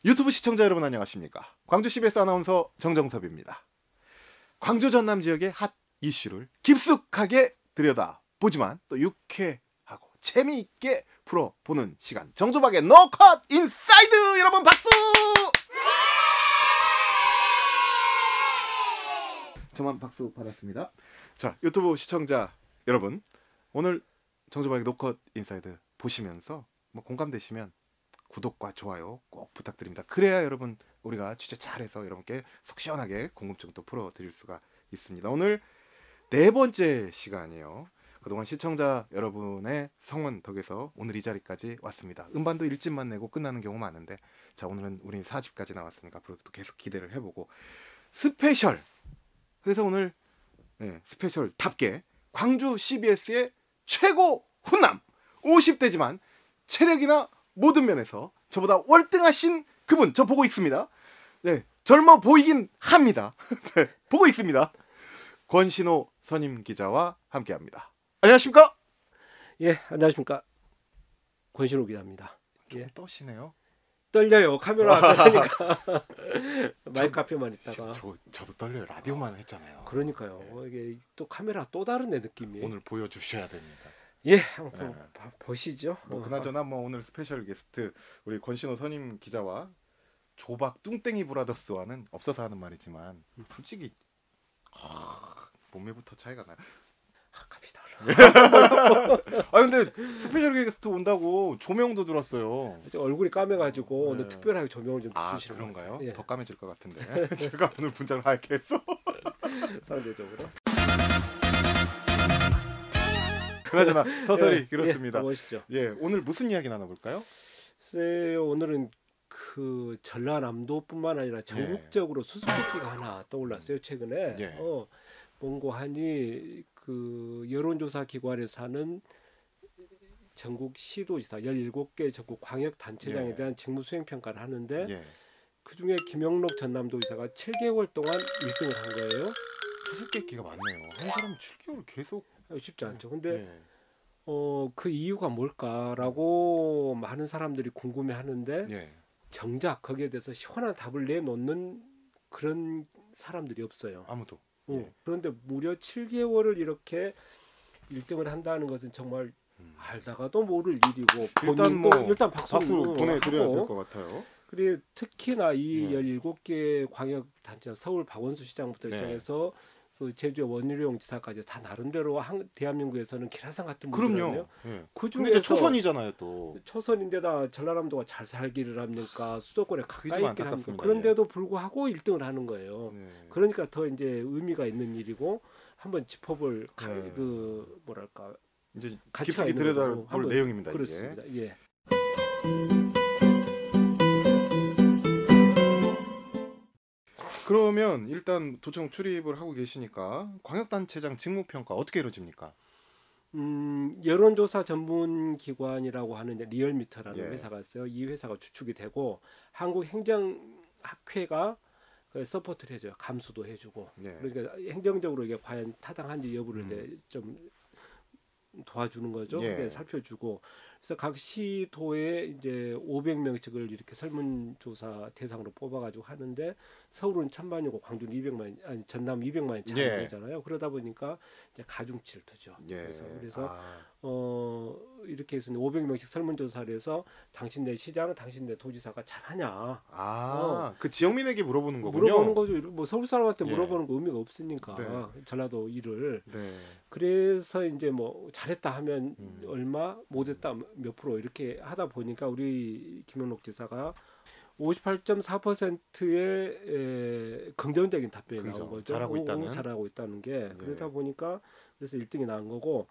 유튜브 시청자 여러분 안녕하십니까? 광주 CBS 아나운서 정정섭입니다. 광주 전남 지역의 핫 이슈를 깊숙하게 들여다보지만 또 유쾌하고 재미있게 풀어보는 시간, 정조박의 노컷 인사이드. 여러분 박수! 저만 박수 받았습니다. 자, 유튜브 시청자 여러분, 오늘 정조박의 노컷 인사이드 보시면서 공감되시면 구독과 좋아요 꼭 부탁드립니다. 그래야 여러분 우리가 취재 잘해서 여러분께 속 시원하게 궁금증도 풀어드릴 수가 있습니다. 오늘 네 번째 시간이에요. 그동안 시청자 여러분의 성원 덕에서 오늘 이 자리까지 왔습니다. 음반도 1집만 내고 끝나는 경우 많은데, 자, 오늘은 우린 4집까지 나왔으니까 앞으로 또 계속 기대를 해보고 스페셜, 그래서 오늘 스페셜답게 광주 CBS의 최고 훈남, 50대지만 체력이나 모든 면에서 저보다 월등하신 그분, 저 보고 있습니다. 네, 젊어 보이긴 합니다. 네, 보고 있습니다. 권신호 선임 기자와 함께합니다. 안녕하십니까? 예, 안녕하십니까? 권신호 기자입니다. 좀 떠시네요. 떨려요. 카메라 앞에니까 마이크 앞에만 있다가. 저도 떨려요. 라디오만 했잖아요. 그러니까요. 네. 이게 또 카메라 또 다른데 느낌이. 오늘 보여주셔야 됩니다. 예, 한번 보시죠. 그나저나 오늘 스페셜 게스트 우리 권신호 선임 기자와 조박 뚱땡이 브라더스와는 없어서 하는 말이지만 솔직히 몸매부터 차이가 나요. 갑시다. 아 근데 스페셜 게스트 온다고 조명도 들었어요. 얼굴이 까매가지고 오늘 특별하게 조명을 좀 주시는 그런가요? 예. 더 까매질 것 같은데 제가 오늘 분장을 하얗게 했어. 상대적으로. 그나저나 서설이 그렇습니다. 멋있죠. 예, 오늘 무슨 이야기 나눠볼까요? 글쎄요, 오늘은 그 전라남도뿐만 아니라 전국적으로 수수께끼가 하나 떠올랐어요 최근에. 예. 뭔고 하니 그 여론조사 기관에서 하는 전국 시도지사 17개 전국 광역단체장에 대한 직무수행 평가를 하는데 그 중에 김영록 전남도지사가 7개월 동안 1등을 한 거예요. 수수께끼가 많네요. 한 사람은 7개월 계속 쉽지 않죠. 근데 그 이유가 뭘까라고 많은 사람들이 궁금해하는데 정작 거기에 대해서 시원한 답을 내놓는 그런 사람들이 없어요. 아무도. 그런데 무려 7개월을 이렇게 1등을 한다는 것은 정말 알다가도 모를 일이고, 일단 박수 보내드려야 될 것 같아요. 그리고 특히나 이 17개 광역단체, 서울 박원순 시장부터 시작해서 그 제주의 원희룡 지사까지 다 나름대로 대한민국에서는 기라상 같은 분들이에요. 그 중에서 초선이잖아요. 또 초선인데다 전라남도가 잘 살기를 합니까? 수도권에 가까이 있긴 합니까? 그런데도 불구하고 1등을 하는 거예요. 그러니까 더 이제 의미가 있는 일이고 한번 짚어볼 그 뭐랄까 이제 깊이 들여다볼 내용입니다. 그렇습니다. 이게. 그러면 일단 도청 출입을 하고 계시니까 광역단체장 직무평가 어떻게 이루어집니까? 여론조사 전문기관이라고 하는 리얼미터라는 회사가 있어요. 이 회사가 주축이 되고 한국행정학회가 서포트를 해줘요. 감수도 해주고. 그러니까 행정적으로 이게 과연 타당한지 여부를 이제 좀 도와주는 거죠. 살펴주고. 그래서 각 시도에 이제 500명씩을 이렇게 설문조사 대상으로 뽑아가지고 하는데, 서울은 1000만이고 광주는 200만, 아니 전남 200만이 차이 되잖아요. 그러다 보니까 이제 가중치를 두죠. 그래서 이렇게 해서 500명씩 설문조사를 해서 당신네 시장은 당신네 도지사가 잘하냐. 그 지역민에게 물어보는 거군요. 물어보는 거죠. 뭐 서울 사람한테 물어보는 거 의미가 없으니까. 전라도 일을. 그래서 이제 뭐 잘했다 하면 얼마, 못했다 몇 프로 이렇게 하다 보니까 우리 김영록 지사가 58.4%의 긍정적인 답변이 나온 거죠. 잘하고 있다는 게. 그러다 보니까 그래서 1등이 나온 거고,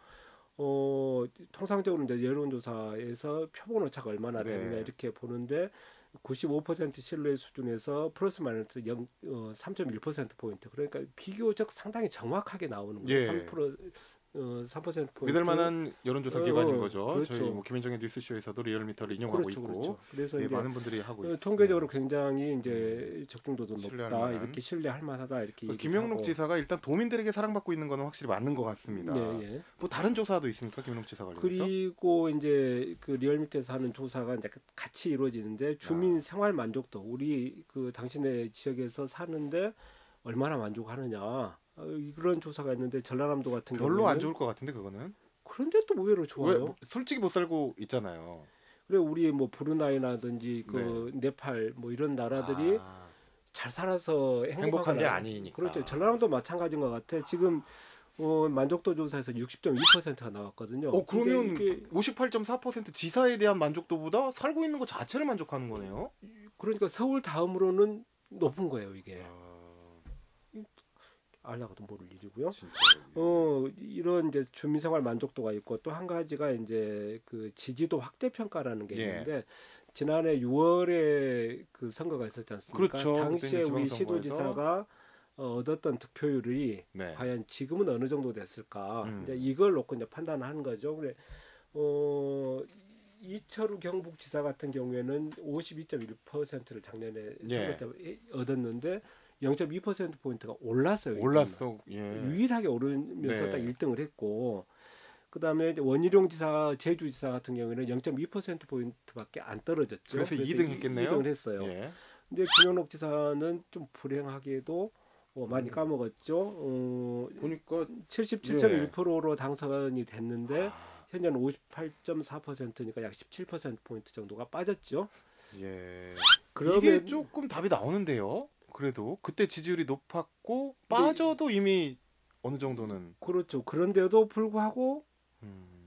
통상적으로 이제 여론조사에서 표본 오차가 얼마나 되느냐 이렇게 보는데 95% 신뢰 수준에서 플러스 마이너스 3.1% 포인트. 그러니까 비교적 상당히 정확하게 나오는 거예요. 3%포인트. 믿을 만한 여론조사 기관인 거죠. 그렇죠. 저희 뭐 김현정의 뉴스쇼에서도 리얼미터를 인용하고 그렇죠, 있고. 그렇죠. 그래서 예, 이제 많은 분들이 하고 있고. 통계적으로 굉장히 이제 적중도도 신뢰할 높다. 만한. 이렇게 신뢰할 만하다. 이렇게 김영록 지사가 일단 도민들에게 사랑받고 있는 거는 확실히 맞는 것 같습니다. 네, 예. 뭐 다른 조사도 있습니까, 김영록 지사 관련해서? 그리고 이제 그 리얼미터에서 하는 조사가 이제 같이 이루어지는데 주민 생활 만족도, 우리 그 당신의 지역에서 사는데 얼마나 만족하느냐. 이런 조사가 있는데 전라남도 같은 별로 경우는 안 좋을 것 같은데 그거는. 그런데 또 의외로 좋아요. 왜, 솔직히 못 살고 있잖아요. 그래 우리 뭐 브루나이라든지 그 네팔 뭐 이런 나라들이 잘 살아서 행복한 게 아니니까. 그렇죠. 전라남도 마찬가지인 것 같아. 지금 만족도 조사에서 60.2%가 나왔거든요. 그러면 58.4% 지사에 대한 만족도보다 살고 있는 것 자체를 만족하는 거네요. 그러니까 서울 다음으로는 높은 거예요, 이게. 알라가도 모를 일이고요. 진짜. 이런 이제 주민생활 만족도가 있고 또 한 가지가 이제 그 지지도 확대 평가라는 게 있는데 지난해 6월에 그 선거가 있었지 않습니까? 그렇죠. 당시에 우리 시도지사가 얻었던 득표율이 과연 지금은 어느 정도 됐을까? 이제 이걸 놓고 이제 판단하는 거죠. 그래 이철우 경북지사 같은 경우에는 52.1%를 작년에 선거 때 얻었는데 0.2% 포인트가 올랐어요. 올랐어. 유일하게 오르면서 딱 1등을 했고, 그다음에 원희룡 지사, 제주지사 같은 경우에는 0.2% 포인트밖에 안 떨어졌죠. 그래서 2등 했겠네요. 2등을 했어요. 근데 김영록 지사는 좀 불행하게도 많이 까먹었죠. 보니까 77.1%로 당선이 됐는데 현재는 58.4%니까 약 17% 포인트 정도가 빠졌죠. 이게 조금 답이 나오는데요. 그래도 그때 지지율이 높았고 빠져도 이미 어느 정도는 그렇죠. 그런데도 불구하고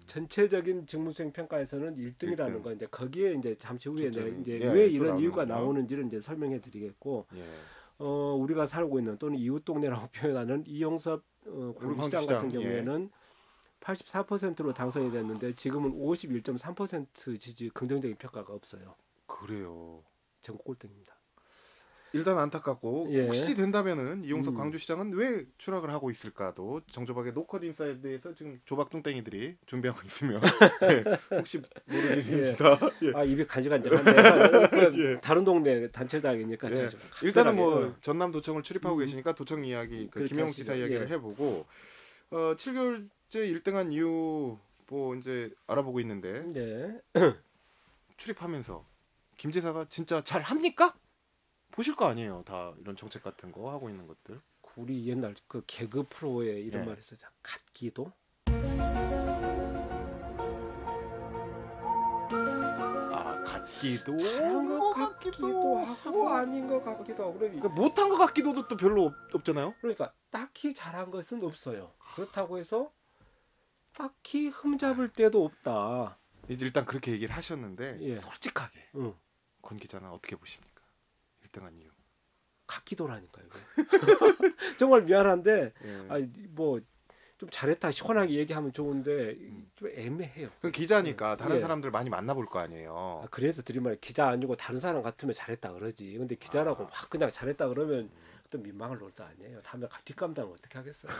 전체적인 직무수행 평가에서는 1등이라는 거 이제 거기에 이제 잠시 후에 이제 왜 이런 이유가 나오는지를 이제 설명해 드리겠고 우리가 살고 있는 또는 이웃 동네라고 표현하는 이용섭 광주시장 같은 경우에는 84%로 당선이 됐는데 지금은 51.3% 지지 긍정적인 평가가 없어요. 그래요. 전국 꼴등입니다. 일단 안타깝고 혹시 된다면은 이용석 광주시장은 왜 추락을 하고 있을까도 정조박의 노컷 인사이드에서 지금 조박뚱땡이들이 준비하고 있으면 혹시 모르는 일입니다. 입이 간질간질한데 다른 동네 단체장이니까 일단은 뭐 전남도청을 출입하고 계시니까 도청 이야기, 김영욱 지사 이야기를 해보고 7개월째 1등한 이유 뭐 이제 알아보고 있는데 출입하면서 김 지사가 진짜 잘 합니까? 보실 거 아니에요. 다 이런 정책 같은 거 하고 있는 것들. 우리 옛날 그 개그 프로에 이런 말이 있었죠. 갓기도. 같기도 잘한 것 같기도 하고 아닌 것 같기도 하고. 그러니까 못한 것 같기도도 또 별로 없잖아요. 그러니까 딱히 잘한 것은 없어요. 그렇다고 해서 딱히 흠잡을 데도 없다. 이제 일단 그렇게 얘기를 하셨는데 솔직하게 권 기자는 어떻게 보십니까? 1등한 이유. 각기도라니까요. 정말 미안한데 뭐 좀 잘했다 시원하게 얘기하면 좋은데 좀 애매해요. 그 기자니까 다른 사람들 많이 만나볼 거 아니에요. 그래서 드린 말 기자 아니고 다른 사람 같으면 잘했다 그러지. 근데 기자라고 막 그냥 잘했다 그러면 또 민망할 노릇도 아니에요. 다음에 뒷감당을 어떻게 하겠어요.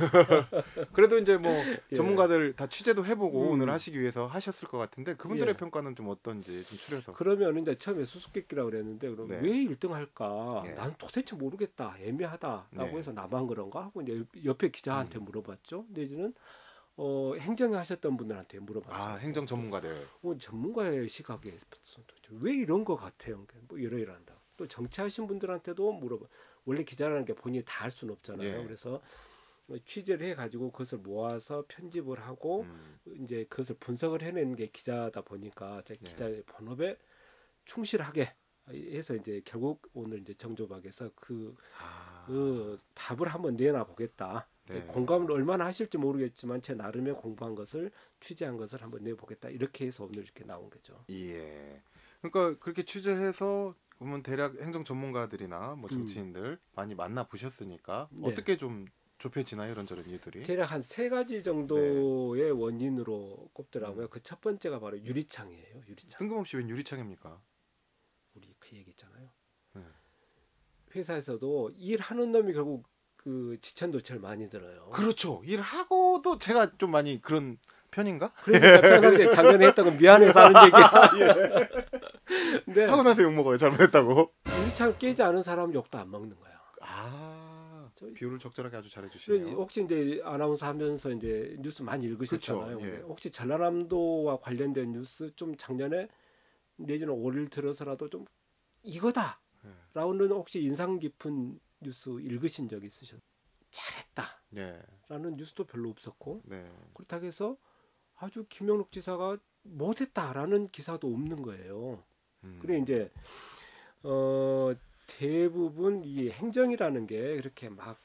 그래도 이제 뭐 전문가들 다 취재도 해보고 오늘 하시기 위해서 하셨을 것 같은데 그분들의 평가는 좀 어떤지 좀 추려서. 그러면 이제 처음에 수수께끼라고 그랬는데 그럼 왜 1등 할까? 난 도대체 모르겠다. 애매하다라고 해서 나만 그런가 하고 이제 옆에 기자한테 물어봤죠. 내지는 행정에 하셨던 분들한테 물어봤어요. 행정 전문가들. 전문가의 시각에 왜 이런 거 같아요? 뭐 이러이러한다. 또 정치하신 분들한테도 물어봐. 원래 기자라는 게 본인이 다 할 수는 없잖아요. 그래서 취재를 해가지고 그것을 모아서 편집을 하고 이제 그것을 분석을 해내는 게 기자다 보니까 기자의 본업에 충실하게 해서 이제 결국 오늘 이제 정조박에서 그 답을 한번 내놔 보겠다. 공감을 얼마나 하실지 모르겠지만 제 나름의 공부한 것을 취재한 것을 한번 내보겠다. 이렇게 해서 오늘 이렇게 나온 거죠. 그러니까 그렇게 취재해서 보면 대략 행정 전문가들이나 뭐 정치인들 많이 만나 보셨으니까 어떻게 좀 좁혀지나요, 이런저런 이유들이? 대략 한 3가지 정도의 원인으로 꼽더라고요. 그 첫 번째가 바로 유리창이에요. 유리창. 뜬금없이 웬 유리창입니까? 우리 그 얘기 있잖아요. 회사에서도 일하는 놈이 결국 그 지천도 제일 많이 들어요. 그렇죠. 일하고도 제가 좀 많이 그런 편인가? 그러니까 평상시에 작년에 했던 건 미안해서 하는 얘기야. 예. 근데 하고 나서 욕 먹어요. 잘못했다고. 유리창 깨지 않은 사람 욕도 안 먹는 거야. 비율을 적절하게 아주 잘해주시네요. 혹시 이제 아나운서 하면서 이제 뉴스 많이 읽으셨잖아요. 그렇죠. 예. 혹시 전라남도와 관련된 뉴스 좀 작년에 내지는 올해 들어서라도 좀 이거다라는 혹시 인상 깊은 뉴스 읽으신 적 있으셨어요? 잘했다라는 뉴스도 별로 없었고 그렇다고 해서 아주 김영록 지사가 못했다라는 기사도 없는 거예요. 그래 이제 대부분 이 행정이라는 게 그렇게 막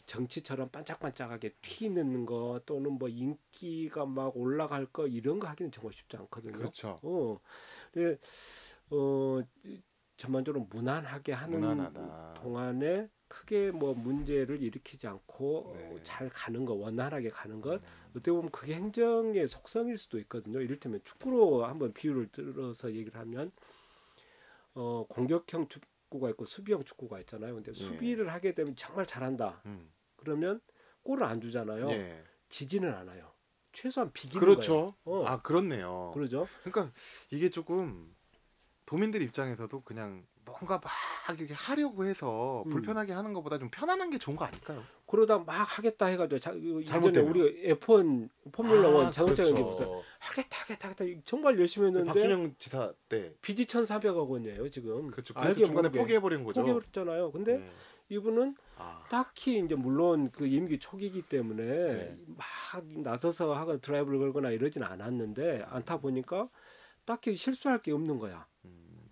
정치처럼 반짝반짝하게 튀는 거 또는 뭐 인기가 막 올라갈 거 이런 거 하기는 정말 쉽지 않거든요. 그렇죠. 근데 전반적으로 무난하게 하는 동안에 크게 뭐 문제를 일으키지 않고 잘 가는 것, 원활하게 가는 것 어떻게 보면 그게 행정의 속성일 수도 있거든요. 이를테면 축구로 한번 비유를 들어서 얘기를 하면 공격형 축구가 있고 수비형 축구가 있잖아요. 근데 수비를 하게 되면 정말 잘한다. 그러면 골을 안 주잖아요. 지지는 않아요. 최소한 비기는 그렇죠. 거예요. 그렇네요. 그러죠. 그러니까 이게 조금 도민들 입장에서도 그냥 뭔가 막 이렇게 하려고 해서 불편하게 하는 것보다 좀 편안한 게 좋은 거 아닐까요? 그러다 막 하겠다 해가지고 잘못되면 우리가 F1 포뮬러 1 자동차 그렇죠. 경기부터 하겠다 정말 열심히 했는데 박준영 지사 때 빚이 1,400억 원이에요 지금. 그렇죠. 그래서 중간에 포기해버린 거죠. 포기했잖아요. 근데 이분은 딱히 이제 물론 그 임기 초기이기 때문에 막 나서서 하고 드라이브를 걸거나 이러진 않았는데 않다 보니까 딱히 실수할 게 없는 거야.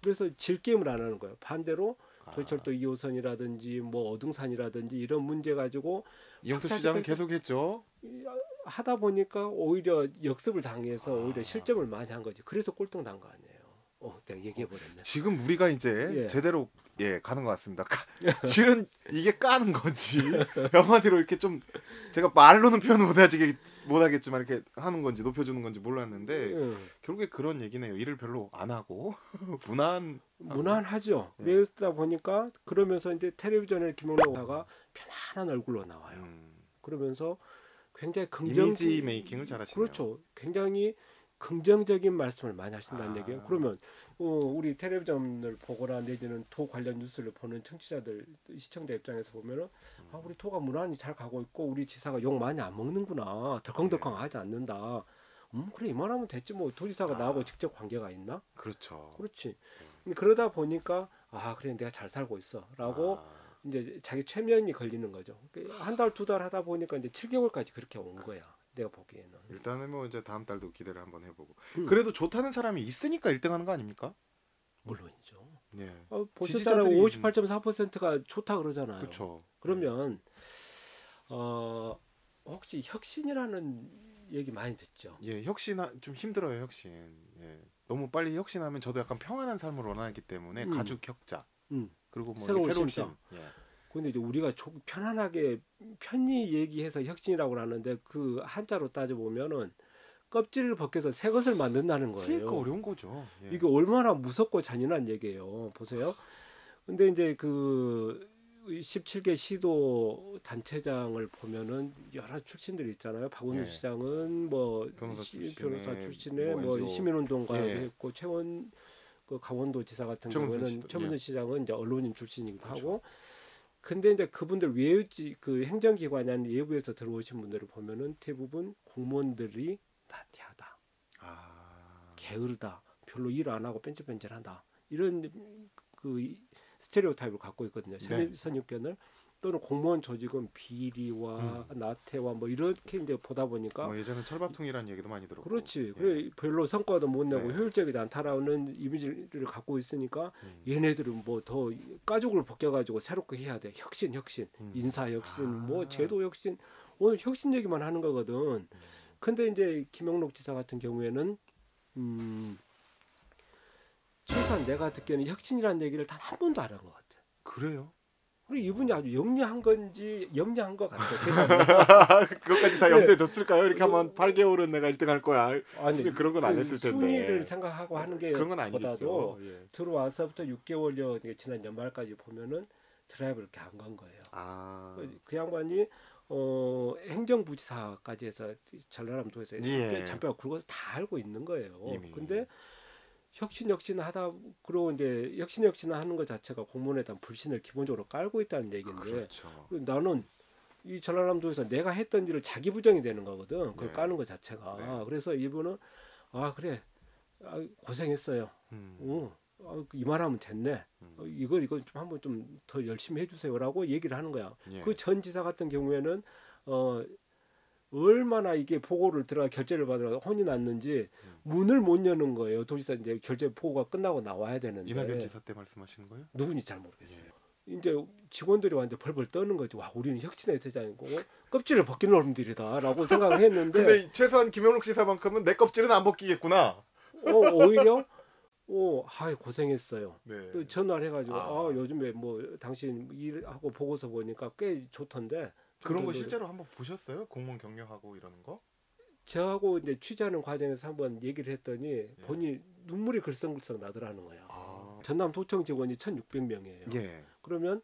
그래서 질 게임을 안 하는 거예요. 반대로 도시철도 2호선이라든지 뭐 어둥산이라든지 이런 문제 가지고 이영수 시장은 계속했죠. 하다 보니까 오히려 역습을 당해서 오히려 실점을 많이 한 거지. 그래서 꼴등 난 거 아니에요. 내가 얘기해 버렸네. 지금 우리가 이제 제대로 가는 것 같습니다. 실은 이게 까는 건지 한마디로 이렇게 좀 제가 말로는 표현을 못하겠지만 이렇게 하는 건지 높여주는 건지 몰랐는데 결국에 그런 얘기네요. 일을 별로 안 하고 무난하죠. 그러다 보니까 그러면서 이제 텔레비전에 김용록 의사가 편안한 얼굴로 나와요. 그러면서 굉장히 이미지 메이킹을 잘하시네요. 그렇죠. 굉장히 긍정적인 말씀을 많이 하신다는 얘기예요. 그러면 우리 텔레비전을 보거나 내지는 도 관련 뉴스를 보는 청취자들, 시청자 입장에서 보면은 우리 도가 무난히 잘 가고 있고 우리 지사가 욕 많이 안 먹는구나. 덜컹덜컹하지 않는다. 그래 이만하면 됐지 뭐 도지사가 나하고 직접 관계가 있나? 그렇죠. 그렇지. 그러다 보니까 그래 내가 잘 살고 있어라고 이제 자기 최면이 걸리는 거죠. 한 달, 두 달 하다 보니까 이제 7개월까지 그렇게 온 거야. 내가 보기에는. 일단은 뭐 이제 다음 달도 기대를 한번 해보고. 그래도 좋다는 사람이 있으니까 1등하는 거 아닙니까? 물론이죠. 네. 보셨잖아요. 58.4%가 좋다 그러잖아요. 그렇죠. 그러면 혹시 혁신이라는 얘기 많이 듣죠. 혁신 좀 힘들어요. 혁신. 너무 빨리 혁신하면 저도 약간 평안한 삶을 원하기 때문에 가죽 혁자. 그리고 뭐 새로운 신. 근데 이제 우리가 편안하게 편히 얘기해서 혁신이라고 하는데 그 한자로 따져 보면은 껍질을 벗겨서 새 것을 만든다는 거예요. 그러니까 어려운 거죠. 이게 얼마나 무섭고 잔인한 얘기예요. 보세요. 근데 이제 그 17개 시도 단체장을 보면은 여러 출신들이 있잖아요. 박원순 시장은 뭐 변호사 출신에 뭐 시민운동가 했고 최원 그 강원도 지사 같은 경우에는 최문순 시장은 이제 언론인 출신이기도 하고. 근데 이제 그분들 그 행정기관이 아닌 외부에서 들어오신 분들을 보면은 대부분 공무원들이 나태하다, 게으르다, 별로 일 안 하고 뺀질뺀질한다 이런 그 스테레오타입을 갖고 있거든요. 선입견을 또는 공무원 조직은 비리와 나태와 뭐 이렇게 이제 보다 보니까 예전에 철밥통이라는 얘기도 많이 들었고 그렇지. 그래 별로 성과도 못 내고 효율적이지 않다라는 이미지를 갖고 있으니까 얘네들은 뭐 더 가죽을 벗겨가지고 새롭게 해야 돼. 혁신, 인사 혁신, 뭐 제도 혁신. 오늘 혁신 얘기만 하는 거거든. 근데 이제 김영록 지사 같은 경우에는 최소한 내가 듣기에는 혁신이라는 얘기를 단 한 번도 안 한 것 같아. 그래요? 그리고 이분이 아주 영리한 것 같아. 그것까지 다 염두에 뒀을까요? 이렇게 하면 8개월은 내가 1등 할 거야. 아니 그런 건 안 했을 텐데. 순위를 생각하고 하는 게 그런 건 보다도 들어와서부터 6개월여 지난 연말까지 보면은 드라이브를 이렇게 안 건 거예요. 아. 그 양반이 행정부지사까지 해서 전라남도에서 예. 잔뼈가 굵어서 다 알고 있는 거예요. 이미. 근데 혁신 하다 그러고 이제 혁신 하는 것 자체가 공무원에 대한 불신을 기본적으로 깔고 있다는 얘기인데 그렇죠. 나는 이 전라남도에서 내가 했던 일을 자기 부정이 되는 거거든. 그걸 네. 까는 것 자체가. 네. 그래서 이분은 그래 고생했어요. 이만하면 됐네. 이걸 좀 한번 좀 더 열심히 해주세요라고 얘기를 하는 거야. 예. 그 전 지사 같은 경우에는 얼마나 이게 보고를 들어가 결재를 받으러 혼이 났는지 문을 못 여는 거예요. 도지사 이제 결재 보고가 끝나고 나와야 되는데. 이낙연 지사 때 말씀하시는 거예요? 누군지 잘 모르겠어요. 예. 이제 직원들이 완전 벌벌 떠는 거지. 와, 우리는 혁신의 대장이고 껍질을 벗긴 놈들이다라고 생각을 했는데. 근데 최소한 김영록 지사만큼은 내 껍질은 안 벗기겠구나. 오히려 고생했어요. 네. 또 전화를 해가지고 요즘에 뭐 당신 일하고 보고서 보니까 꽤 좋던데. 그런 거 실제로 한번 보셨어요? 공무원 경력하고 이러는 거? 저하고 이제 취재하는 과정에서 한번 얘기를 했더니 본인이 눈물이 글썽글썽 나더라는 거예요. 전남도청 직원이 1,600명이에요. 예. 그러면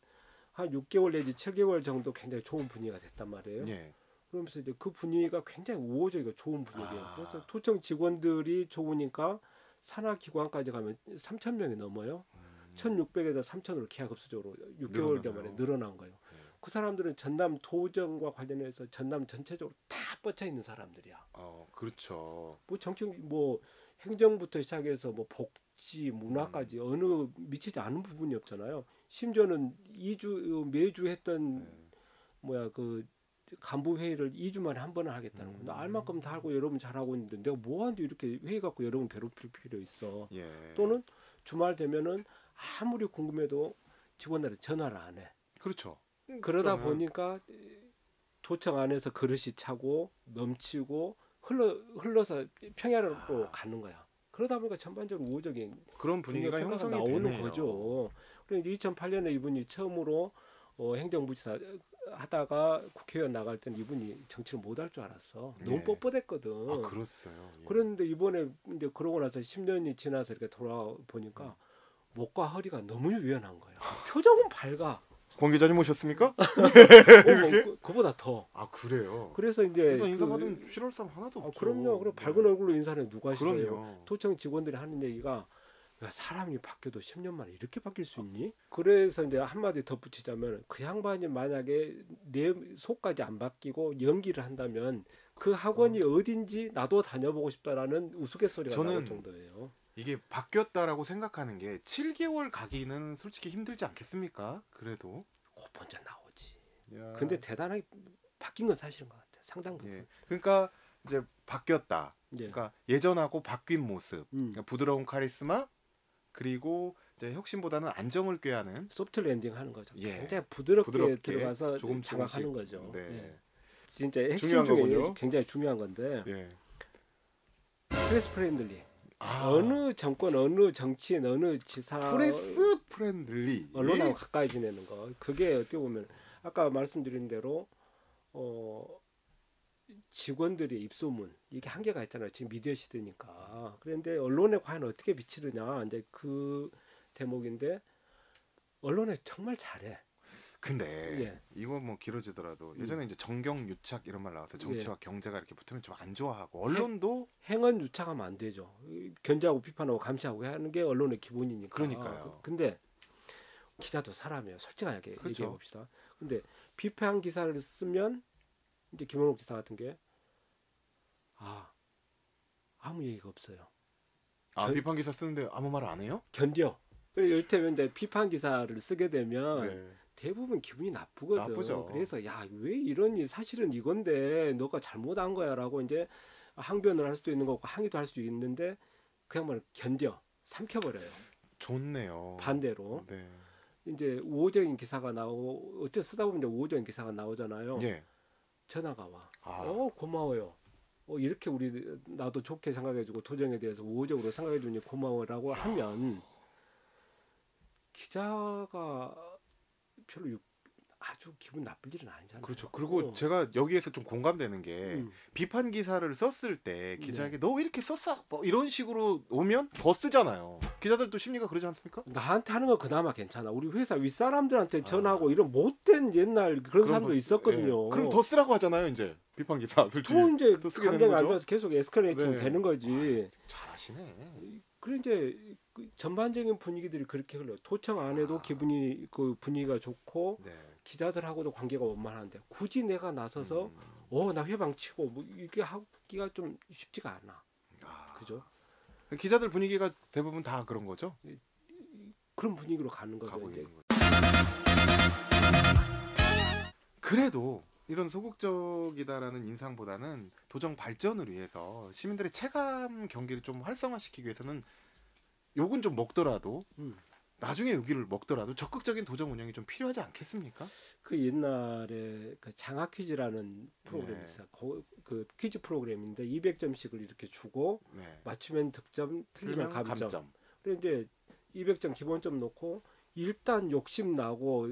한 6개월 내지 7개월 정도 굉장히 좋은 분위기가 됐단 말이에요. 예. 그러면서 이제 그 분위기가 굉장히 우호적이고 좋은 분위기예요. 그래서 도청 직원들이 좋으니까 산하기관까지 가면 3,000명이 넘어요. 1,600에서 3,000으로 기하급수적으로 6개월 만에 늘어난 거예요. 그 사람들은 전남 도정과 관련해서 전남 전체적으로 다 뻗쳐 있는 사람들이야. 그렇죠. 뭐 정책, 뭐 행정부터 시작해서 뭐 복지, 문화까지 어느 미치지 않은 부분이 없잖아요. 심지어는 매주 했던 그 간부 회의를 2주 만에 한 번을 하겠다는 거. 나 알 만큼 다 하고 여러분 잘하고 있는데 내가 뭐 하는데 이렇게 회의 갖고 여러분 괴롭힐 필요 있어. 예. 또는 주말 되면은 아무리 궁금해도 직원들한테 전화를 안 해. 그렇죠. 그러다 보니까 도청 안에서 그릇이 차고 넘치고 흘러서 평야로 가는 거야. 그러다 보니까 전반적으로 우호적인 그런 분위기가 형성이 나오는 되네요. 거죠. 그런데 2008년에 이분이 처음으로 행정부지사 하다가 국회의원 나갈 때는 이분이 정치를 못 할 줄 알았어. 너무 뻣뻣했거든. 그렇어요. 예. 그런데 이번에 이제 그러고 나서 10년이 지나서 이렇게 돌아보니까 목과 허리가 너무 유연한 거예요. 표정은 밝아. 권 기자님 오셨습니까? 그보다 더. 그래요. 그래서 이제 인사받은 실월삼 하나도 없죠. 그럼요. 그리고 밝은 얼굴로 인사는 누가 싫어요. 그럼요. 도청 직원들이 하는 얘기가 야, 사람이 바뀌어도 10년 만에 이렇게 바뀔 수 있니? 그래서 이제 한마디 덧붙이자면 그 양반이 만약에 내 속까지 안 바뀌고 연기를 한다면 그 학원이 어딘지 나도 다녀보고 싶다라는 우스갯소리가 나올 정도예요. 이게 바뀌었다라고 생각하는 게 7개월 가기는 솔직히 힘들지 않겠습니까? 그래도 곧 먼저 나오지. 야. 근데 대단하게 바뀐 건 사실인 것 같아요. 상당 부분. 예. 그러니까 이제 바뀌었다. 예. 그러니까 예전하고 바뀐 모습, 그러니까 부드러운 카리스마 그리고 이제 혁신보다는 안정을 꾀하는 소프트 랜딩 하는 거죠. 예. 굉장히 부드럽게 들어가서 조금 장악하는 거죠. 네. 예. 진짜 핵심 중요한 중에 거군요. 굉장히 중요한 건데 예. 프레스 프렌들리. 어느 정권, 어느 정치인, 어느 지사 프레스 프렌들리 언론하고 가까이 지내는 거. 그게 어떻게 보면 아까 말씀드린 대로 직원들의 입소문 이게 한계가 있잖아요. 지금 미디어 시대니까. 그런데 언론에 과연 어떻게 비치느냐 이제 그 대목인데 언론에 정말 잘해. 근데 이거 뭐 길어지더라도 예전에 이제 정경유착 이런 말 나와서 정치와 경제가 이렇게 붙으면 좀 안 좋아하고 언론도 행언 유착하면 안 되죠. 견제하고 비판하고 감시하고 하는 게 언론의 기본이니까. 그러니까요. 근데 기자도 사람이에요. 솔직하게 그렇죠. 얘기해 봅시다. 근데 비판 기사를 쓰면 이제 김원옥 지사 같은 게 아무 얘기가 없어요. 비판 기사 쓰는데 아무 말 안 해요? 견뎌. 이를테면 이제 비판 기사를 쓰게 되면 대부분 기분이 나쁘거든. 나쁘죠. 그래서 야, 왜 이러니 사실은 이건데 너가 잘못한 거야라고 이제 항변을 할 수도 있는 거고 항의도 할 수 있는데 그냥 말 견뎌 삼켜버려요. 좋네요. 반대로 네. 이제 우호적인 기사가 나오고 어때 쓰다 보면 이제 우호적인 기사가 나오잖아요. 예. 전화가 와. 고마워요. 이렇게 나도 좋게 생각해주고 도정에 대해서 우호적으로 생각해주니 고마워라고 하면 기자가 별로 아주 기분 나쁠 일은 아니잖아요. 그렇죠. 그리고 제가 여기에서 좀 공감되는 게 비판 기사를 썼을 때 기자에게 너 왜 이렇게 썼어? 뭐 이런 식으로 오면 더 쓰잖아요. 기자들도 심리가 그러지 않습니까? 나한테 하는 건 그나마 괜찮아. 우리 회사 윗사람들한테 전하고 이런 못된 옛날 그런 사람도 있었거든요. 예. 그럼 더 쓰라고 하잖아요, 이제. 비판 기사 솔직히. 또 이제 더 쓰게 감정이 되는 안 거죠. 좋아서 계속 에스컬레이팅 되는 거지. 잘하시네. 그래 이제 전반적인 분위기들이 그렇게 흘러요. 도청 안에도 기분이 그 분위기가 좋고 기자들하고도 관계가 원만한데 굳이 내가 나서서 나 회방치고 뭐 이게 하기가 좀 쉽지가 않아. 그죠? 기자들 분위기가 대부분 다 그런 거죠? 그런 분위기로 가는 거죠. 이제. 그래도 이런 소극적이다라는 인상보다는 도정 발전을 위해서 시민들의 체감 경기를 좀 활성화시키기 위해서는 욕은 좀 먹더라도 나중에 여기를 먹더라도 적극적인 도정 운영이 좀 필요하지 않겠습니까? 그 옛날에 그 장학 퀴즈라는 프로그램이 있어요. 그 퀴즈 프로그램인데 200점씩을 이렇게 주고 맞추면 득점, 틀리면 감점. 그래 이제 200점 기본점 놓고 일단 욕심 나고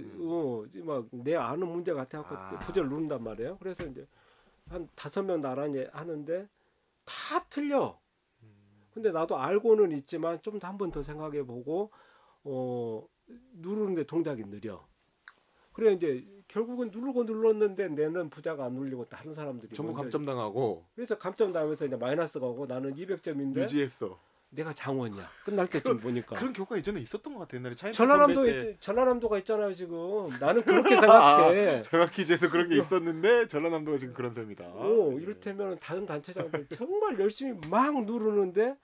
막 내 아는 문제 같아갖고 부절 누른단 말이에요. 그래서 이제 한 5명 나란히 하는데 다 틀려. 근데 나도 알고는 있지만 좀 더 한 번 더 생각해 보고 누르는데 동작이 느려. 그래 이제 결국은 누르고 눌렀는데 내는 부자가 안 눌리고 다른 사람들이 전부 감점당하고. 그래서 감점당하면서 이제 마이너스 가고 나는 200점인데 유지했어. 내가 장원이야. 끝날 때쯤 보니까. 그런 경우가 예전에 있었던 것 같아. 옛날에 전라남도가 있잖아요 지금. 나는 그렇게 생각해. 장학 퀴즈에도 그런 게 있었는데 전라남도가 지금 그런 셈이다. 이를테면 다른 단체장들 정말 열심히 막 누르는데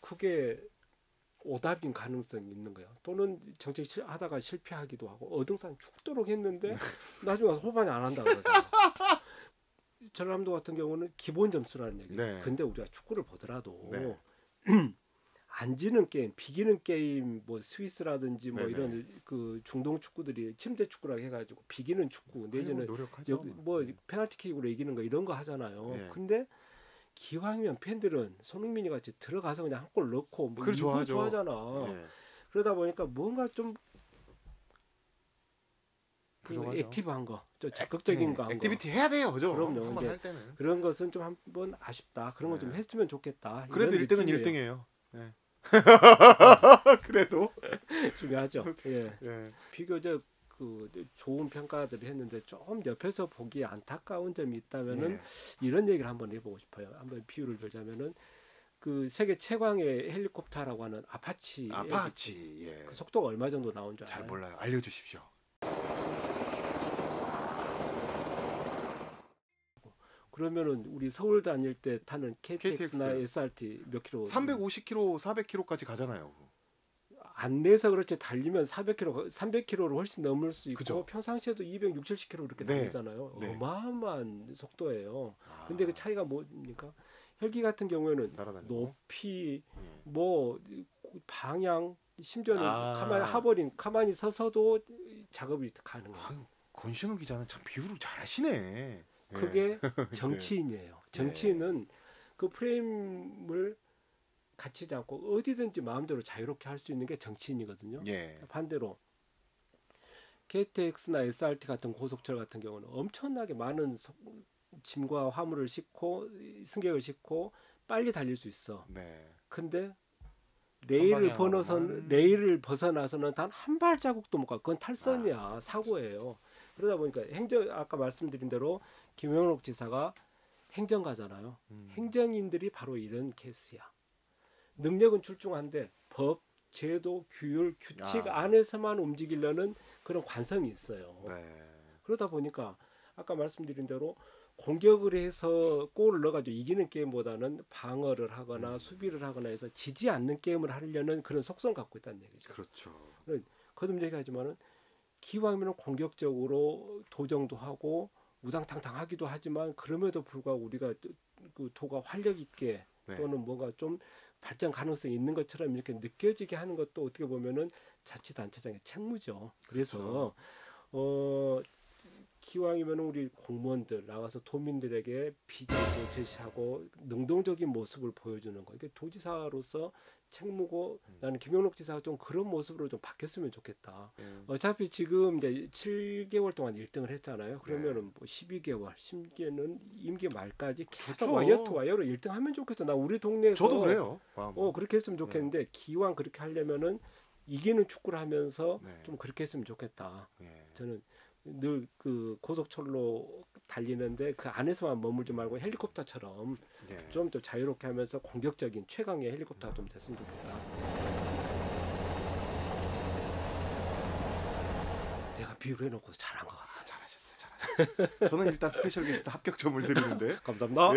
그게 오답인 가능성이 있는 거예요. 또는 정책 하다가 실패하기도 하고 어등산 죽도록 했는데 나중에 와서 호반이 안 한다 그러잖아요. 전라남도 같은 경우는 기본 점수라는 얘기예요. 근데 우리가 축구를 보더라도 안 지는 게임, 비기는 게임, 뭐 스위스라든지 뭐 이런 그 중동 축구들이 침대 축구라고 해가지고 비기는 축구 내지는 뭐 페널티킥으로 이기는 거 이런 거 하잖아요. 근데 기왕이면 팬들은 손흥민이 같이 들어가서 그냥 한 골 넣고 뭐 이거 좋아하잖아. 그러다 보니까 뭔가 좀 액티브한 거, 좀 적극적인 거, 액티비티 해야 돼요, 그죠? 그럼요. 한번 할 때는 그런 것은 좀 한번 아쉽다. 그런 거 좀 했으면 좋겠다. 그래도 1등은 1등이에요. 그래도 중요하죠. 비교적 그 좋은 평가들을 했는데 좀 옆에서 보기에 안타까운 점이 있다면은 이런 얘기를 한번 해보고 싶어요. 한번 비유를 들자면은 그 세계 최강의 헬리콥터라고 하는 아파치. 그 속도가 얼마 정도 나온 줄 알아요? 잘 몰라요. 알려주십시오. 그러면은 우리 서울 다닐 때 타는 KTX나 SRT 몇 킬로? 350km, 400km까지 가잖아요. 안 내서 그렇지 달리면 400km, 300km를 훨씬 넘을 수 있고 평상시에도 260, 70km 이렇게 달리잖아요. 어마어마한 속도예요. 근데 그 차이가 뭡니까? 헬기 같은 경우에는 높이, 뭐 방향, 심지어는 가만히 서서도 작업이 가능해요. 권신우 기자는 참 비유를 잘하시네. 그게 정치인이에요. 정치인은 그 프레임을 갇히지 않고 어디든지 마음대로 자유롭게 할 수 있는 게 정치인이거든요. 반대로 KTX나 SRT 같은 고속철 같은 경우는 엄청나게 많은 짐과 화물을 싣고 승객을 싣고 빨리 달릴 수 있어. 근데 레일을 벗어나서는 단 한 발자국도 못 가. 그건 탈선이야. 사고예요. 그러다 보니까 아까 말씀드린 대로 김영록 지사가 행정가잖아요. 행정인들이 바로 이런 케이스야. 능력은 출중한데 법, 제도, 규율, 규칙 안에서만 움직이려는 그런 관성이 있어요. 그러다 보니까 아까 말씀드린 대로 공격을 해서 골을 넣어가지고 이기는 게임보다는 방어를 하거나 수비를 하거나 해서 지지 않는 게임을 하려는 그런 속성 갖고 있다는 얘기죠. 그렇죠. 거듭 얘기하지만은 기왕이면 공격적으로 도정도 하고 우당탕탕하기도 하지만 그럼에도 불구하고 우리가 그 도가 활력 있게 또는 뭔가 좀 발전 가능성이 있는 것처럼 이렇게 느껴지게 하는 것도 어떻게 보면은 자치단체장의 책무죠. 그래서 기왕이면 우리 공무원들 나가서 도민들에게 비전도 제시하고 능동적인 모습을 보여주는 거. 이게 도지사로서 책무고 나는 김영록 지사가 좀 그런 모습으로 좀 바뀌었으면 좋겠다. 어차피 지금 이제 7개월 동안 1등을 했잖아요. 그러면은 뭐 12개월, 심지어는 임기 말까지 계속 와이어 투 와이어로 1등하면 좋겠어. 나 우리 동네에서 저도 그래요. 그렇게 했으면 좋겠는데 기왕 그렇게 하려면은 이기는 축구를 하면서 좀 그렇게 했으면 좋겠다. 저는 늘 그 고속철로 달리는데 그 안에서만 머물지 말고 헬리콥터처럼 좀 더 자유롭게 하면서 공격적인 최강의 헬리콥터가 좀 됐으면 좋겠다. 내가 비유를 해놓고 잘한 것 같아. 잘하셨어요. 저는 일단 스페셜 게스트 합격점을 드리는데 감사합니다.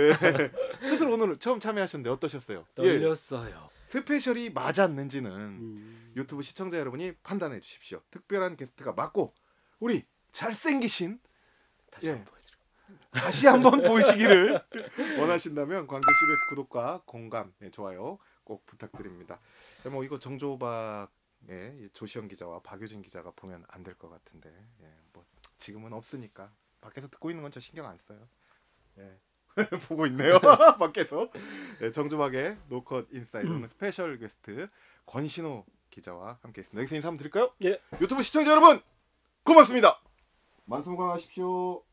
스스로 오늘 처음 참여하셨는데 어떠셨어요? 떨렸어요. 스페셜이 맞았는지는 유튜브 시청자 여러분이 판단해 주십시오. 특별한 게스트가 맞고 우리 잘생기신 다시 한번 보시기를 원하신다면 광주 CBS 구독과 공감, 좋아요 꼭 부탁드립니다. 뭐 이거 정조박의 조시영 기자와 박효진 기자가 보면 안 될 것 같은데 뭐 지금은 없으니까 밖에서 듣고 있는 건 저 신경 안 써요. 보고 있네요. 밖에서 정조박의 노컷 인사이드 스페셜 게스트 권신호 기자와 함께했습니다. 여기서 인사 한번 드릴까요? 유튜브 시청자 여러분 고맙습니다. 만수무강하십시오.